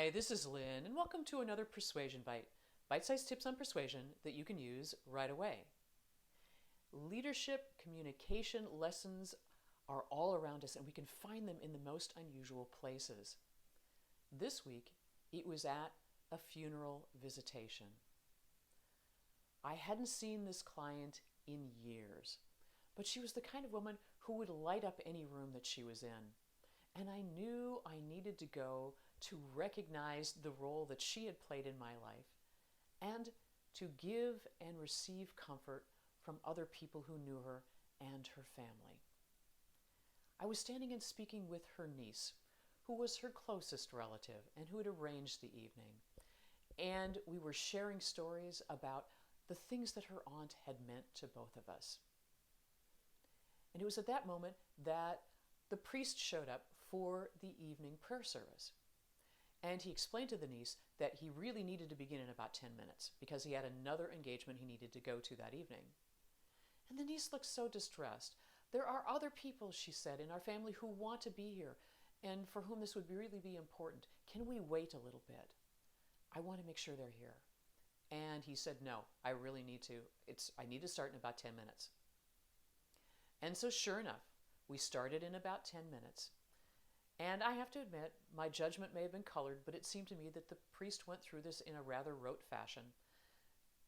Hi, this is Lynn, and welcome to another Persuasion Byte. Bite-sized tips on persuasion that you can use right away. Leadership communication lessons are all around us, and we can find them in the most unusual places. This week, it was at a funeral visitation. I hadn't seen this client in years, but she was the kind of woman who would light up any room that she was in. And I knew I needed to go to recognize the role that she had played in my life and to give and receive comfort from other people who knew her and her family. I was standing and speaking with her niece, who was her closest relative and who had arranged the evening. And we were sharing stories about the things that her aunt had meant to both of us. And it was at that moment that the priest showed up for the evening prayer service. And he explained to the niece that he really needed to begin in about 10 minutes because he had another engagement he needed to go to that evening. And the niece looked so distressed. "There are other people," she said, "in our family who want to be here and for whom this would really be important. Can we wait a little bit? I want to make sure they're here." And he said, "No, I really need to. I need to start in about 10 minutes. And so sure enough, we started in about 10 minutes. And I have to admit, my judgment may have been colored, but it seemed to me that the priest went through this in a rather rote fashion,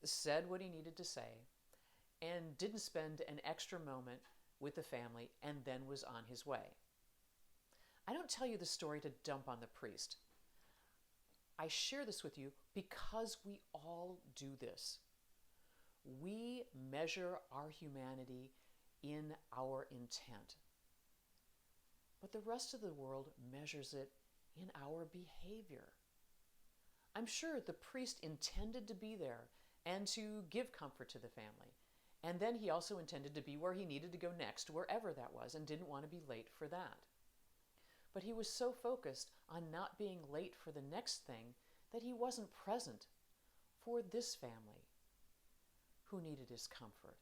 said what he needed to say, and didn't spend an extra moment with the family, and then was on his way. I don't tell you the story to dump on the priest. I share this with you because we all do this. We measure our humanity in our intent. But the rest of the world measures it in our behavior. I'm sure the priest intended to be there and to give comfort to the family. And then he also intended to be where he needed to go next, wherever that was, and didn't want to be late for that. But he was so focused on not being late for the next thing that he wasn't present for this family who needed his comfort.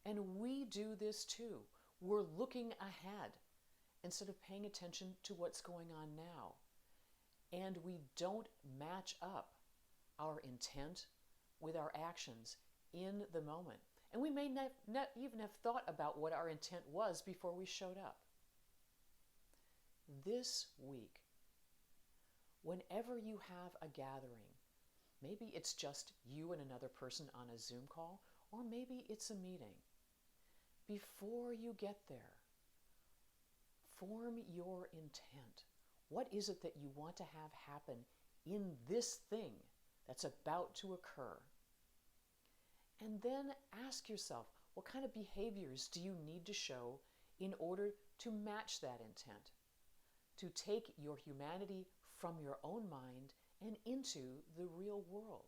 And we do this too. We're looking ahead instead of paying attention to what's going on now. And we don't match up our intent with our actions in the moment. And we may not even have thought about what our intent was before we showed up. This week, whenever you have a gathering, maybe it's just you and another person on a Zoom call, or maybe it's a meeting. Before you get there, form your intent. What is it that you want to have happen in this thing that's about to occur? And then ask yourself, what kind of behaviors do you need to show in order to match that intent? To take your humanity from your own mind and into the real world.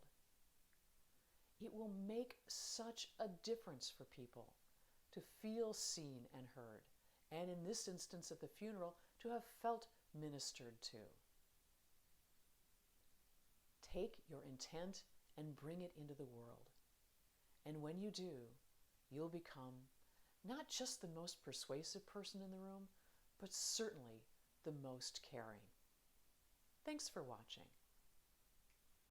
It will make such a difference for people to feel seen and heard, and in this instance at the funeral, to have felt ministered to. Take your intent and bring it into the world. And when you do, you'll become not just the most persuasive person in the room, but certainly the most caring. Thanks for watching.